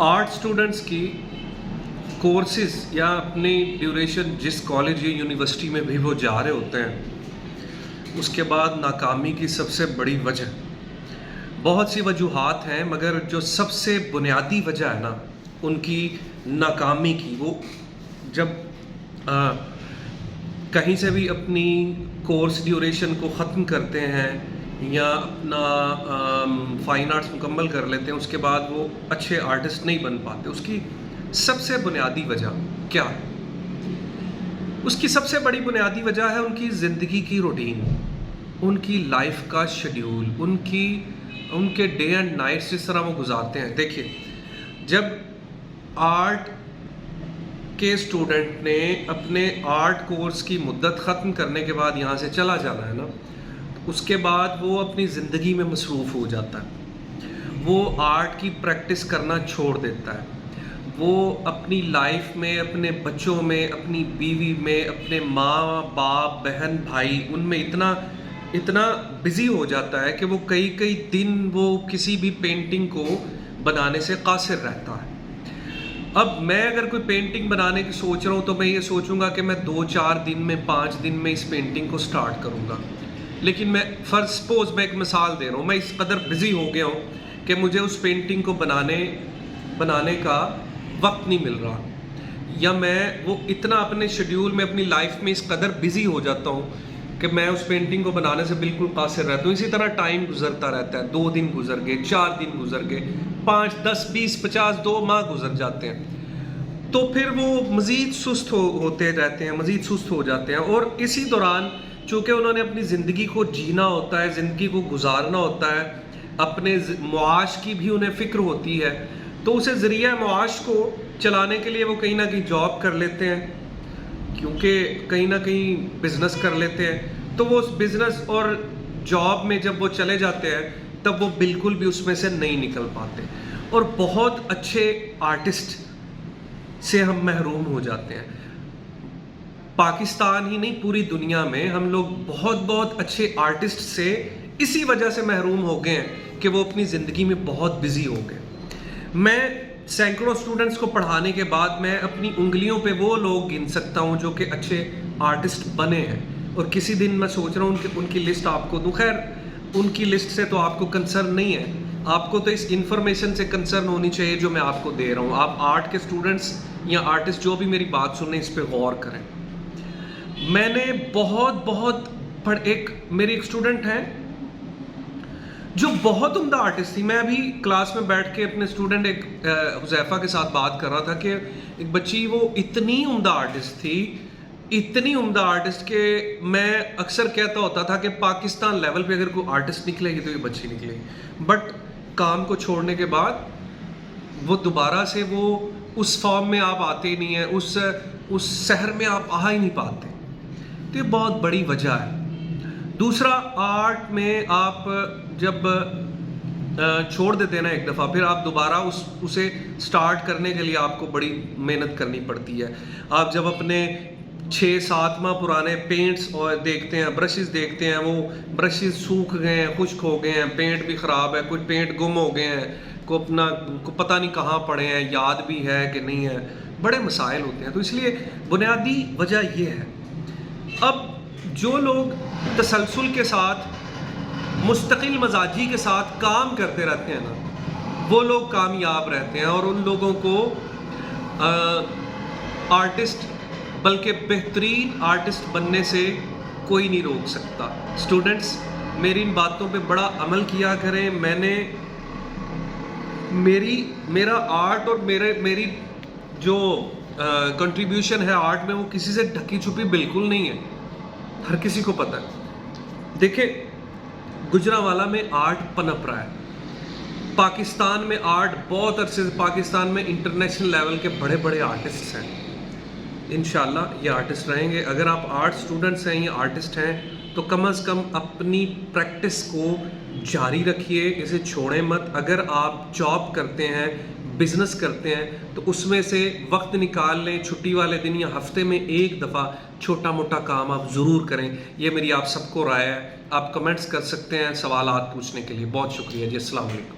Art students की courses या अपनी ड्यूरेशन जिस कॉलेज या यूनिवर्सिटी में भी वो जा रहे होते हैं, उसके बाद नाकामी की सबसे बड़ी वजह, बहुत सी वजूहात हैं मगर जो सबसे बुनियादी वजह है ना उनकी नाकामी की, वो जब कहीं से भी अपनी कोर्स ड्यूरेशन को ख़त्म करते हैं या अपना फ़ाइन आर्ट्स मुकम्मल कर लेते हैं, उसके बाद वो अच्छे आर्टिस्ट नहीं बन पाते। उसकी सबसे बुनियादी वजह क्या है? उसकी सबसे बड़ी बुनियादी वजह है उनकी ज़िंदगी की रूटीन, उनकी लाइफ का शेड्यूल, उनके डे एंड नाइट्स जिस तरह वो गुजारते हैं। देखिए, जब आर्ट के स्टूडेंट ने अपने आर्ट कोर्स की मुद्दत ख़त्म करने के बाद यहाँ से चला जाना है ना, उसके बाद वो अपनी ज़िंदगी में मसरूफ़ हो जाता है। वो आर्ट की प्रैक्टिस करना छोड़ देता है। वो अपनी लाइफ में, अपने बच्चों में, अपनी बीवी में, अपने माँ बाप बहन भाई उनमें इतना बिज़ी हो जाता है कि वो कई दिन वो किसी भी पेंटिंग को बनाने से कासिर रहता है। अब मैं अगर कोई पेंटिंग बनाने की सोच रहा हूँ तो मैं ये सोचूंगा कि मैं 2-4 दिन में, 5 दिन में इस पेंटिंग को स्टार्ट करूँगा, लेकिन मैं सपोज मैं एक मिसाल दे रहा हूँ, मैं इस कदर बिज़ी हो गया हूँ कि मुझे उस पेंटिंग को बनाने का वक्त नहीं मिल रहा, या मैं वो इतना अपने शेड्यूल में, अपनी लाइफ में इस कदर बिज़ी हो जाता हूँ कि मैं उस पेंटिंग को बनाने से बिल्कुल कासिर रहता हूँ। इसी तरह टाइम गुजरता रहता है, 2 दिन गुजर गए, 4 दिन गुजर गए, 5, 10, 20, 50, 2 माह गुजर जाते हैं, तो फिर वो मज़ीद सुस्त होते रहते हैं, मज़ीद सुस्त हो जाते हैं। और इसी दौरान चूँकि उन्होंने अपनी ज़िंदगी को जीना होता है, ज़िंदगी को गुजारना होता है, अपने मुआश की भी उन्हें फ़िक्र होती है, तो उसे ज़रिया मुआश को चलाने के लिए वो कहीं ना कहीं जॉब कर लेते हैं, क्योंकि कहीं ना कहीं बिज़नेस कर लेते हैं। तो वो उस बिज़नेस और जॉब में जब वो चले जाते हैं तब वो बिल्कुल भी उसमें से नहीं निकल पाते, और बहुत अच्छे आर्टिस्ट से हम महरूम हो जाते हैं। पाकिस्तान ही नहीं, पूरी दुनिया में हम लोग बहुत अच्छे आर्टिस्ट से इसी वजह से महरूम हो गए हैं कि वो अपनी ज़िंदगी में बहुत बिज़ी हो गए। मैं सैकड़ों स्टूडेंट्स को पढ़ाने के बाद मैं अपनी उंगलियों पे वो लोग गिन सकता हूँ जो कि अच्छे आर्टिस्ट बने हैं, और किसी दिन मैं सोच रहा हूँ उनकी लिस्ट आपको दूँ। खैर, उनकी लिस्ट से तो आपको कंसर्न नहीं है, आपको तो इस इंफॉर्मेशन से कंसर्न होनी चाहिए जो मैं आपको दे रहा हूँ। आप आर्ट के स्टूडेंट्स या आर्टिस्ट जो भी मेरी बात सुने, इस पर गौर करें। मैंने मेरी एक स्टूडेंट है जो बहुत उम्दा आर्टिस्ट थी। मैं अभी क्लास में बैठ के अपने स्टूडेंट एक हुज़ैफा के साथ बात कर रहा था कि एक बच्ची, वो इतनी उम्दा आर्टिस्ट थी, इतनी उम्दा आर्टिस्ट के मैं अक्सर कहता होता था कि पाकिस्तान लेवल पे अगर कोई आर्टिस्ट निकलेगी तो ये बच्ची निकलेगी। बट काम को छोड़ने के बाद वो दोबारा से वो उस फॉर्म में आप आते ही नहीं हैं, उस शहर में आप आ ही नहीं पाते। तो ये बहुत बड़ी वजह है। दूसरा, आर्ट में आप जब छोड़ देते हैं ना एक दफ़ा, फिर आप दोबारा उसे स्टार्ट करने के लिए आपको बड़ी मेहनत करनी पड़ती है। आप जब अपने 6-7 माह पुराने पेंट्स और देखते हैं, ब्रशेस देखते हैं, वो ब्रशेस सूख गए हैं, खुश्क हो गए हैं, पेंट भी ख़राब है, कुछ पेंट गुम हो गए हैं, को पता नहीं कहाँ पड़े हैं, याद भी है कि नहीं है, बड़े मसाइल होते हैं। तो इसलिए बुनियादी वजह ये है। अब जो लोग तसलसल के साथ, मुस्तकिल मजाजी के साथ काम करते रहते हैं ना, वो लोग कामयाब रहते हैं, और उन लोगों को आर्टिस्ट, बल्कि बेहतरीन आर्टिस्ट बनने से कोई नहीं रोक सकता। स्टूडेंट्स, मेरी इन बातों पे बड़ा अमल किया करें। मेरा आर्ट और मेरी जो कंट्रीब्यूशन है आर्ट में, वो किसी से ढकी छुपी बिल्कुल नहीं है, हर किसी को पता है। देखिए, गुजरांवाला में आर्ट पनप रहा है, पाकिस्तान में आर्ट बहुत अरसे से, पाकिस्तान में इंटरनेशनल लेवल के बड़े आर्टिस्ट्स हैं। इंशाल्लाह ये आर्टिस्ट रहेंगे। अगर आप आर्ट स्टूडेंट्स हैं या आर्टिस्ट हैं तो कम से कम अपनी प्रैक्टिस को जारी रखिए, इसे छोड़ें मत। अगर आप जॉब करते हैं, बिज़नेस करते हैं, तो उसमें से वक्त निकाल लें, छुट्टी वाले दिन या हफ्ते में एक दफ़ा छोटा मोटा काम आप ज़रूर करें। ये मेरी आप सबको राय है। आप कमेंट्स कर सकते हैं सवालात पूछने के लिए। बहुत शुक्रिया जी। अस्सलाम वालेकुम।